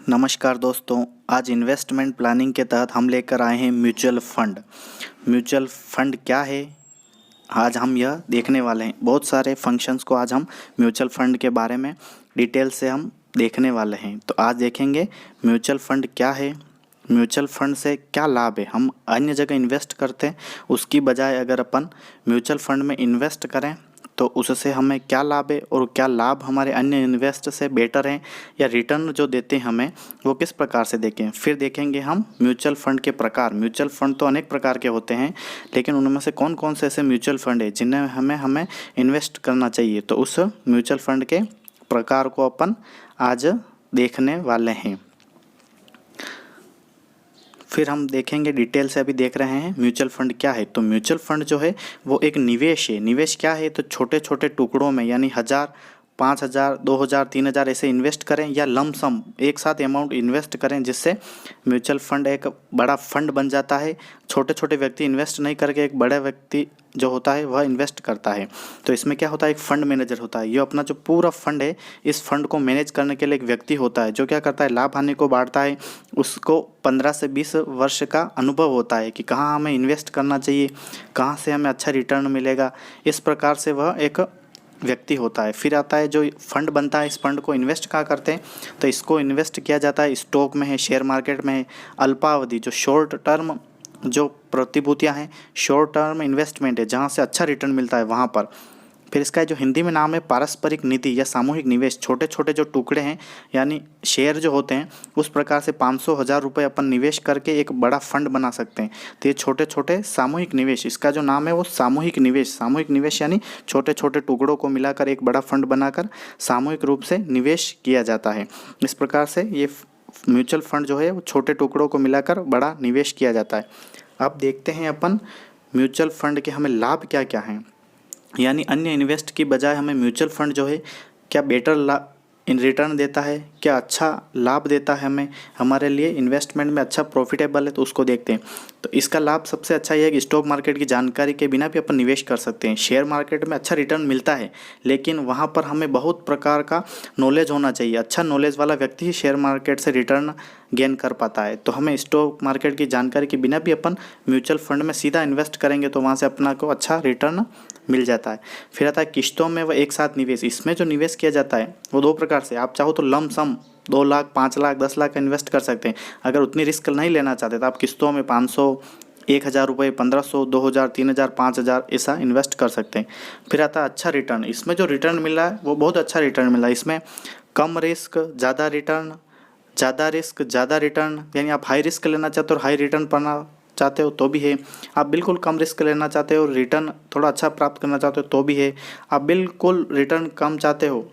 नमस्कार दोस्तों, आज इन्वेस्टमेंट प्लानिंग के तहत हम लेकर आए हैं म्यूचुअल फंड। म्यूचुअल फंड क्या है, आज हम यह देखने वाले हैं। बहुत सारे फंक्शंस को आज हम म्यूचुअल फंड के बारे में डिटेल से हम देखने वाले हैं। तो आज देखेंगे म्यूचुअल फंड क्या है, म्यूचुअल फंड से क्या लाभ है। हम अन्य जगह इन्वेस्ट करते हैं, उसकी बजाय अगर अपन म्यूचुअल फंड में इन्वेस्ट करें तो उससे हमें क्या लाभ है और क्या लाभ हमारे अन्य इन्वेस्ट से बेटर हैं, या रिटर्न जो देते हैं हमें वो किस प्रकार से देखें। फिर देखेंगे हम म्यूचुअल फंड के प्रकार। म्यूचुअल फंड तो अनेक प्रकार के होते हैं, लेकिन उनमें से कौन कौन से ऐसे म्यूचुअल फंड है जिन्हें हमें इन्वेस्ट करना चाहिए। तो उस म्यूचुअल फंड के प्रकार को अपन आज देखने वाले हैं। फिर हम देखेंगे डिटेल से, अभी देख रहे हैं म्यूचुअल फंड क्या है। तो म्यूचुअल फंड जो है वो एक निवेश है। निवेश क्या है, तो छोटे छोटे टुकड़ों में, यानी 1000, 5000, 2000, 3000 ऐसे इन्वेस्ट करें, या लमसम एक साथ अमाउंट इन्वेस्ट करें, जिससे म्यूचुअल फंड एक बड़ा फंड बन जाता है। छोटे छोटे व्यक्ति इन्वेस्ट नहीं करके एक बड़ा व्यक्ति जो होता है वह इन्वेस्ट करता है। तो इसमें क्या होता है, एक फंड मैनेजर होता है। ये अपना जो पूरा फंड है, इस फंड को मैनेज करने के लिए एक व्यक्ति होता है जो क्या करता है, लाभ हानि को बांटता है। उसको 15 से 20 वर्ष का अनुभव होता है कि कहाँ हमें इन्वेस्ट करना चाहिए, कहाँ से हमें अच्छा रिटर्न मिलेगा। इस प्रकार से वह एक व्यक्ति होता है। फिर आता है जो फंड बनता है, इस फंड को इन्वेस्ट कहाँ करते हैं, तो इसको इन्वेस्ट किया जाता है स्टॉक में है, शेयर मार्केट में है। अल्पावधि जो शॉर्ट टर्म जो प्रतिभूतियां हैं, शॉर्ट टर्म इन्वेस्टमेंट है, जहाँ से अच्छा रिटर्न मिलता है वहाँ पर। फिर इसका जो हिंदी में नाम है पारस्परिक निधि या सामूहिक निवेश। छोटे छोटे जो टुकड़े हैं, यानी शेयर जो होते हैं, उस प्रकार से 500 1000 रुपये अपन निवेश करके एक बड़ा फंड बना सकते हैं। तो ये छोटे छोटे सामूहिक निवेश, इसका जो नाम है वो सामूहिक निवेश। सामूहिक निवेश यानी छोटे छोटे टुकड़ों को मिलाकर एक बड़ा फंड बनाकर सामूहिक रूप से निवेश किया जाता है। इस प्रकार से ये म्यूचुअल फंड जो है वो छोटे टुकड़ों को मिलाकर बड़ा निवेश किया जाता है। अब देखते हैं अपन म्यूचुअल फंड के हमें लाभ क्या क्या हैं, यानी अन्य इन्वेस्ट की बजाय हमें म्यूचुअल फंड जो है क्या बेटर इन रिटर्न देता है, क्या अच्छा लाभ देता है हमें, हमारे लिए इन्वेस्टमेंट में अच्छा प्रॉफिटेबल है, तो उसको देखते हैं। तो इसका लाभ सबसे अच्छा यह है कि स्टॉक मार्केट की जानकारी के बिना भी अपन निवेश कर सकते हैं। शेयर मार्केट में अच्छा रिटर्न मिलता है, लेकिन वहाँ पर हमें बहुत प्रकार का नॉलेज होना चाहिए। अच्छा नॉलेज वाला व्यक्ति ही शेयर मार्केट से रिटर्न गेन कर पाता है। तो हमें स्टॉक मार्केट की जानकारी के बिना भी अपन म्यूचुअल फंड में सीधा इन्वेस्ट करेंगे तो वहाँ से अपना को अच्छा रिटर्न मिल जाता है। फिर आता है किस्तों में व एक साथ निवेश। इसमें जो निवेश किया जाता है वो दो प्रकार से, आप चाहो तो लम सम 2 लाख, 5 लाख, 10 लाख का इन्वेस्ट कर सकते हैं। अगर उतनी रिस्क नहीं लेना चाहते तो आप किस्तों में 500, 1000 रुपये, 1500, 2000, 3000, 5000 ऐसा इन्वेस्ट कर सकते हैं। फिर आता है अच्छा रिटर्न। इसमें जो रिटर्न मिल रहा है वो बहुत अच्छा रिटर्न मिल रहा है। इसमें कम रिस्क ज़्यादा रिटर्न, ज़्यादा रिस्क ज़्यादा रिटर्न, यानी आप हाई रिस्क लेना चाहते हो और हाई रिटर्न पाना चाहते हो तो भी है। आप बिल्कुल कम रिस्क लेना चाहते हो और रिटर्न थोड़ा अच्छा प्राप्त करना चाहते हो तो भी है। आप बिल्कुल रिटर्न कम चाहते हो,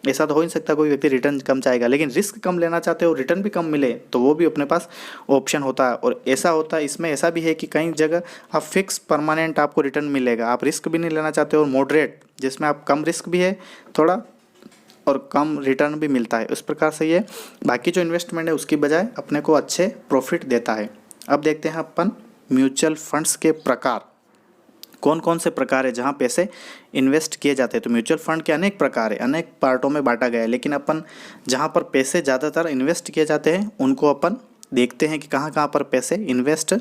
ऐसा तो हो नहीं सकता कोई व्यक्ति रिटर्न कम चाहेगा, लेकिन रिस्क कम लेना चाहते हो, रिटर्न भी कम मिले, तो वो भी अपने पास ऑप्शन होता है। और ऐसा होता है, इसमें ऐसा भी है कि कई जगह आप फिक्स परमानेंट आपको रिटर्न मिलेगा। आप रिस्क भी नहीं लेना चाहते हो, मॉडरेट जिसमें आप कम रिस्क भी है थोड़ा और कम रिटर्न भी मिलता है। उस प्रकार से ये बाकी जो इन्वेस्टमेंट है उसकी बजाय अपने को अच्छे प्रॉफिट देता है। अब देखते हैं अपन म्यूचुअल फंड्स के प्रकार, कौन कौन से प्रकार है जहाँ पैसे इन्वेस्ट किए जाते हैं। तो म्यूचुअल फंड के अनेक प्रकार है, अनेक पार्टों में बांटा गया है, लेकिन अपन जहाँ पर पैसे ज़्यादातर इन्वेस्ट किए जाते हैं उनको अपन देखते हैं कि कहाँ कहाँ पर पैसे इन्वेस्ट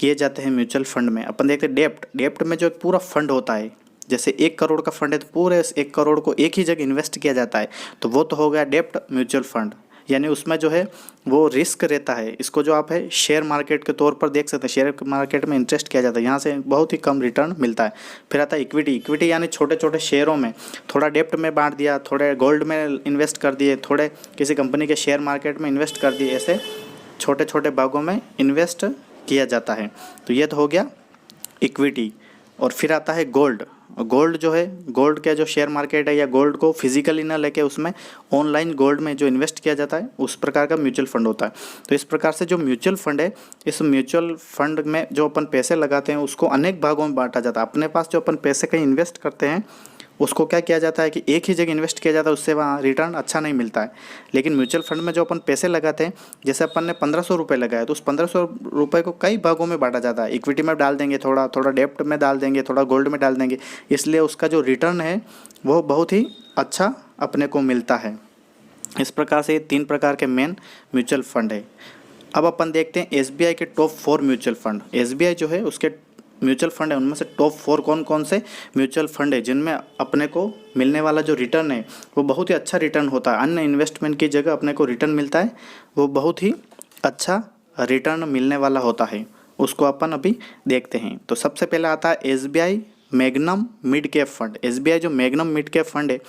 किए जाते हैं म्यूचुअल फंड में। अपन देखते हैं डेप्ट। डेप्ट में जो एक पूरा फंड होता है, जैसे 1 करोड़ का फंड है तो पूरे 1 करोड़ को एक ही जगह इन्वेस्ट किया जाता है, तो वो तो हो गया डेप्ट म्यूचुअल फंड। यानी उसमें जो है वो रिस्क रहता है। इसको जो आप है शेयर मार्केट के तौर पर देख सकते हैं, शेयर मार्केट में इंटरेस्ट किया जाता है, यहाँ से बहुत ही कम रिटर्न मिलता है। फिर आता है इक्विटी। इक्विटी यानी छोटे छोटे शेयरों में, थोड़ा डेप्ट में बांट दिया, थोड़े गोल्ड में इन्वेस्ट कर दिए, थोड़े किसी कंपनी के शेयर मार्केट में इन्वेस्ट कर दिए, ऐसे छोटे छोटे भागों में इन्वेस्ट किया जाता है। तो ये तो हो गया इक्विटी। और फिर आता है गोल्ड। गोल्ड जो है, गोल्ड का जो शेयर मार्केट है या गोल्ड को फिजिकली ना लेके उसमें ऑनलाइन गोल्ड में जो इन्वेस्ट किया जाता है, उस प्रकार का म्यूचुअल फंड होता है। तो इस प्रकार से जो म्यूचुअल फंड है, इस म्यूचुअल फंड में जो अपन पैसे लगाते हैं उसको अनेक भागों में बांटा जाता है। अपने पास जो अपन पैसे कहीं इन्वेस्ट करते हैं उसको क्या किया जाता है कि एक ही जगह इन्वेस्ट किया जाता है, उससे वहाँ रिटर्न अच्छा नहीं मिलता है। लेकिन म्यूचुअल फंड में जो अपन पैसे लगाते हैं, जैसे अपन ने 1500 रुपये लगाए तो उस 1500 रुपये को कई भागों में बांटा जाता है। इक्विटी में डाल देंगे, थोड़ा थोड़ा डेप्ट में डाल देंगे, थोड़ा गोल्ड में डाल देंगे, इसलिए उसका जो रिटर्न है वो बहुत ही अच्छा अपने को मिलता है। इस प्रकार से ये 3 प्रकार के मेन म्यूचुअल फंड है। अब अपन देखते हैं एसबीआई के टॉप 4 म्यूचुअल फंड। एसबीआई जो है उसके म्यूचुअल फंड है, उनमें से टॉप 4 कौन कौन से म्यूचुअल फंड है जिनमें अपने को मिलने वाला जो रिटर्न है वो बहुत ही अच्छा रिटर्न होता है। अन्य इन्वेस्टमेंट की जगह अपने को रिटर्न मिलता है, वो बहुत ही अच्छा रिटर्न मिलने वाला होता है। उसको अपन अभी देखते हैं। तो सबसे पहले आता है SBI magnum mid cap fund. SBI जो मैग्नम मिड कैप फंड है,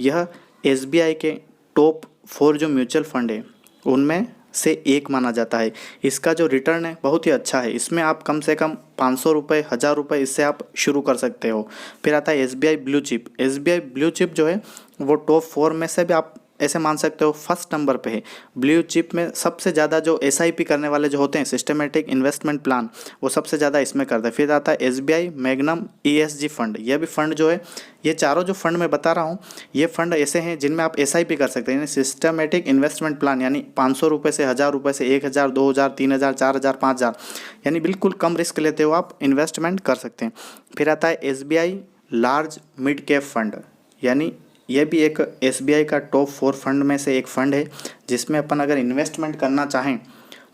यह एसबीआई के टॉप 4 जो म्यूचुअल फंड है उनमें से एक माना जाता है। इसका जो रिटर्न है बहुत ही अच्छा है। इसमें आप कम से कम 500 रुपये, 1000 रुपये इससे आप शुरू कर सकते हो। फिर आता है SBI blue chip. SBI blue chip जो है वो टॉप 4 में से भी आप ऐसे मान सकते हो फर्स्ट नंबर पे है। ब्लू चिप में सबसे ज़्यादा जो एसआईपी करने वाले जो होते हैं, सिस्टमेटिक इन्वेस्टमेंट प्लान, वो सबसे ज़्यादा इसमें करते हैं। फिर आता है एसबीआई मैग्नम ईएसजी फंड। यह भी फंड जो है, ये चारों जो फंड मैं बता रहा हूँ ये फंड ऐसे हैं जिनमें आप एसआईपी कर सकते हैं, यानी सिस्टमेटिक इन्वेस्टमेंट प्लान, यानी 500 रुपये से, 1000 रुपये से, 1000, 2000, 3000, 4000, 5000, यानी बिल्कुल कम रिस्क लेते हो आप इन्वेस्टमेंट कर सकते हैं। फिर आता है SBI large mid cap fund, यानी यह भी एक एसबीआई का टॉप 4 फंड में से एक फंड है जिसमें अपन अगर इन्वेस्टमेंट करना चाहें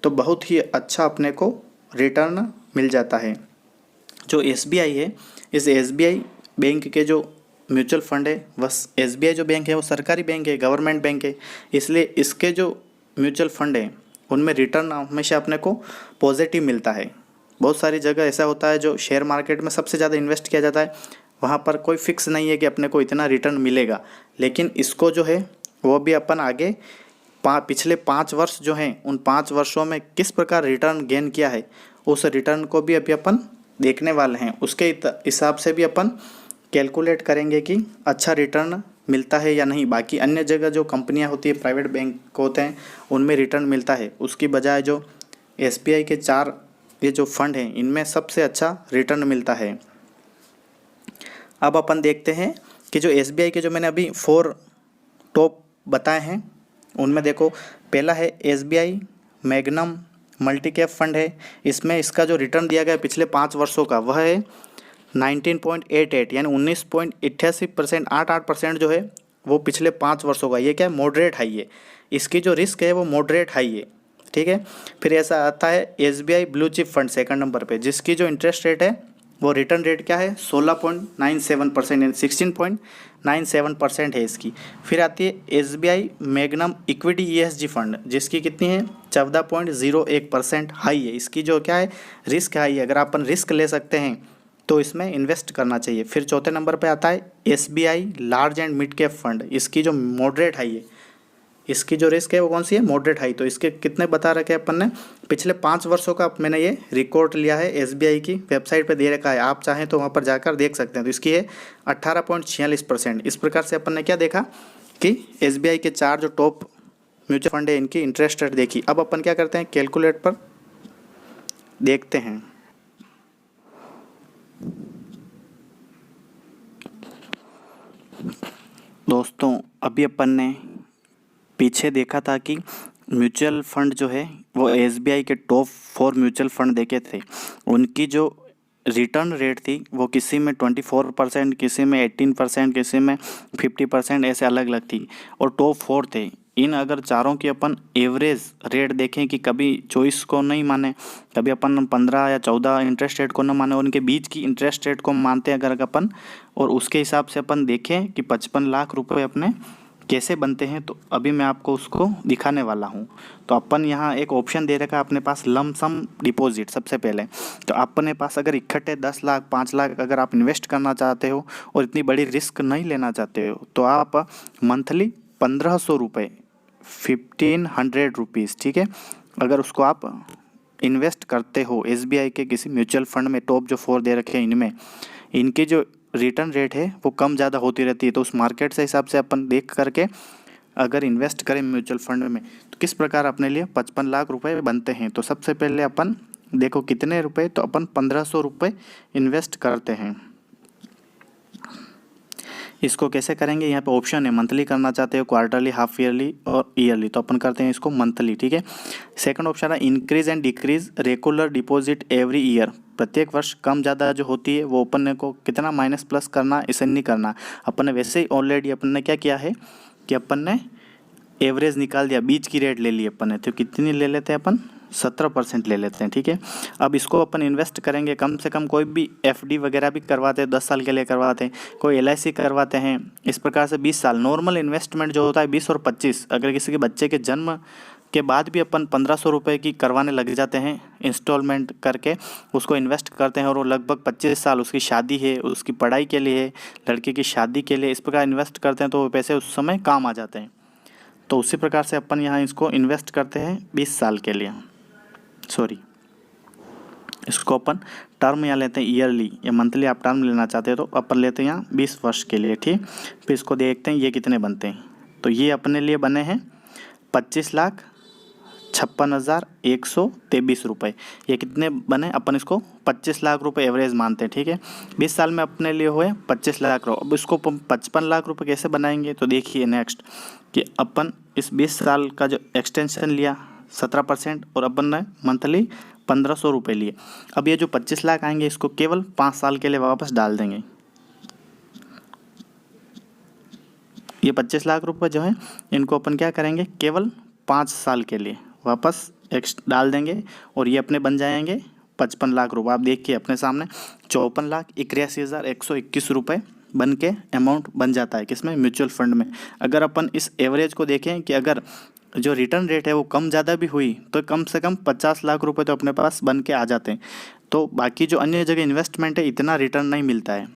तो बहुत ही अच्छा अपने को रिटर्न मिल जाता है। जो एसबीआई है, इस एसबीआई बैंक के जो म्यूचुअल फंड है, बस एसबीआई जो बैंक है वो सरकारी बैंक है, गवर्नमेंट बैंक है, इसलिए इसके जो म्यूचुअल फंड है उनमें रिटर्न हमेशा अपने को पॉजिटिव मिलता है। बहुत सारी जगह ऐसा होता है जो शेयर मार्केट में सबसे ज़्यादा इन्वेस्ट किया जाता है, वहाँ पर कोई फिक्स नहीं है कि अपने को इतना रिटर्न मिलेगा, लेकिन इसको जो है वो भी अपन आगे पिछले 5 वर्ष जो हैं उन 5 वर्षों में किस प्रकार रिटर्न गेन किया है उस रिटर्न को भी अभी अपन देखने वाले हैं। उसके हिसाब से भी अपन कैलकुलेट करेंगे कि अच्छा रिटर्न मिलता है या नहीं। बाकी अन्य जगह जो कंपनियां होती है, प्राइवेट बैंक होते हैं, उनमें रिटर्न मिलता है, उसकी बजाय जो एसबीआई के 4 ये जो फंड हैं इनमें सबसे अच्छा रिटर्न मिलता है। अब अपन देखते हैं कि जो एसबीआई के जो मैंने अभी 4 टॉप बताए हैं उनमें देखो, पहला है SBI magnum multi cap fund है। इसमें इसका जो रिटर्न दिया गया पिछले 5 वर्षों का वह है 19.88, यानी 19.88%, 88% जो है वो पिछले 5 वर्षों का। ये क्या है, मॉडरेट हाई है। इसकी जो रिस्क है वो मॉडरेट हाई है, ठीक है। फिर ऐसा आता है SBI blue chip fund second number पे, जिसकी जो इंटरेस्ट रेट है वो रिटर्न रेट क्या है 16.97%, यानी 16.97% है इसकी। फिर आती है SBI magnum equity ESG fund, जिसकी कितनी है 14.01% हाई है। इसकी जो क्या है रिस्क हाई है, अगर अपन रिस्क ले सकते हैं तो इसमें इन्वेस्ट करना चाहिए। फिर चौथे नंबर पे आता है SBI large and mid cap fund. इसकी जो मॉडरेट हाई है, इसकी जो रिस्क है वो कौन सी है, मॉडरेट हाई। तो इसके कितने बता रखे अपन ने, पिछले 5 वर्षों का मैंने ये रिकॉर्ड लिया है, एसबीआई की वेबसाइट पे दे रखा है, आप चाहें तो वहाँ पर जाकर देख सकते हैं। तो इसकी है 18.46%। इस प्रकार से अपन ने क्या देखा कि एसबीआई के 4 जो टॉप म्यूचुअल फंड है इनकी इंटरेस्ट रेट देखी। अब अपन क्या करते हैं, कैलकुलेट पर देखते हैं। दोस्तों अभी अपन ने पीछे देखा था कि म्यूचुअल फंड जो है वो एसबीआई के टॉप 4 म्यूचुअल फंड देखे थे, उनकी जो रिटर्न रेट थी वो किसी में 24%, किसी में 18%, किसी में 50%, ऐसे अलग अलग थी, और टॉप 4 थे। इन अगर चारों की अपन एवरेज रेट देखें कि कभी 24 को नहीं माने, कभी अपन 15 या 14 इंटरेस्ट रेट को न माने, उनके बीच की इंटरेस्ट रेट को मानते हैं अगर अपन, और उसके हिसाब से अपन देखें कि 55 लाख रुपए अपने कैसे बनते हैं, तो अभी मैं आपको उसको दिखाने वाला हूँ। तो अपन यहाँ एक ऑप्शन दे रखा है अपने पास, लमसम डिपॉजिट। सबसे पहले तो अपने पास अगर इकट्ठे 10 लाख 5 लाख अगर आप इन्वेस्ट करना चाहते हो और इतनी बड़ी रिस्क नहीं लेना चाहते हो, तो आप मंथली 1500 रुपये, 1500 रुपीज़, ठीक है, अगर उसको आप इन्वेस्ट करते हो एसबीआई के किसी म्यूचुअल फंड में, टॉप जो 4 दे रखे हैं इनमें, इनकी जो रिटर्न रेट है वो कम ज़्यादा होती रहती है। तो उस मार्केट से हिसाब से अपन देख करके अगर इन्वेस्ट करें म्यूचुअल फंड में तो किस प्रकार अपने लिए 55 लाख रुपए बनते हैं। तो सबसे पहले अपन देखो कितने रुपए, तो अपन 1500 रुपये इन्वेस्ट करते हैं। इसको कैसे करेंगे, यहाँ पे ऑप्शन है मंथली करना चाहते हो, क्वार्टरली, हाफ ईयरली और ईयरली, तो अपन करते हैं इसको मंथली, ठीक है। सेकंड ऑप्शन है increase and decrease regular deposit every year. प्रत्येक वर्ष कम ज़्यादा जो होती है वो अपन को कितना माइनस प्लस करना, इसे नहीं करना। अपन ने वैसे ही ऑलरेडी अपन ने क्या किया है कि अपन ने एवरेज निकाल दिया, बीच की रेट ले ली अपन ने, तो कितनी ले लेते हैं अपन, 17% ले लेते हैं, ठीक है। अब इसको अपन इन्वेस्ट करेंगे, कम से कम कोई भी एफडी वगैरह भी करवाते हैं 10 साल के लिए करवाते हैं, कोई एलआईसी करवाते हैं, इस प्रकार से 20 साल। नॉर्मल इन्वेस्टमेंट जो होता है 20 और 25, अगर किसी के बच्चे के जन्म के बाद भी अपन 1500 रुपये की करवाने लग जाते हैं इंस्टॉलमेंट करके, उसको इन्वेस्ट करते हैं और वो लगभग 25 साल, उसकी शादी है, उसकी पढ़ाई के लिए है, लड़के की शादी के लिए, इस प्रकार इन्वेस्ट करते हैं तो वो पैसे उस समय काम आ जाते हैं। तो उसी प्रकार से अपन यहाँ इसको इन्वेस्ट करते हैं 20 साल के लिए, सॉरी इसको अपन टर्म यहाँ लेते हैं ईयरली या मंथली, आप टर्म लेना चाहते हो तो अपन लेते हैं यहाँ 20 वर्ष के लिए, ठीक। फिर इसको देखते हैं ये कितने बनते हैं। तो ये अपने लिए बने हैं 25,56,123 रुपये। ये कितने बने, अपन इसको 25 लाख रुपए एवरेज मानते हैं, ठीक है। 20 साल में अपने लिए हुए 25 लाख रुपये। अब इसको 55 लाख रुपए कैसे बनाएंगे, तो देखिए नेक्स्ट कि अपन इस 20 साल का जो एक्सटेंशन लिया 17% और अपन ने मंथली 1500 रुपये लिए। अब ये जो 25 लाख आएंगे इसको केवल 5 साल के लिए वापस डाल देंगे। ये 25 लाख रुपए जो है इनको अपन क्या करेंगे, केवल 5 साल के लिए वापस डाल देंगे और ये अपने बन जाएंगे 55 लाख रुपए। आप देखिए अपने सामने 54,81,121 रुपये बन के अमाउंट बन जाता है, किसमें, म्यूचुअल फंड में। अगर अपन इस एवरेज को देखें कि अगर जो रिटर्न रेट है वो कम ज़्यादा भी हुई तो कम से कम 50 लाख रुपए तो अपने पास बन के आ जाते हैं। तो बाकी जो अन्य जगह इन्वेस्टमेंट है इतना रिटर्न नहीं मिलता है।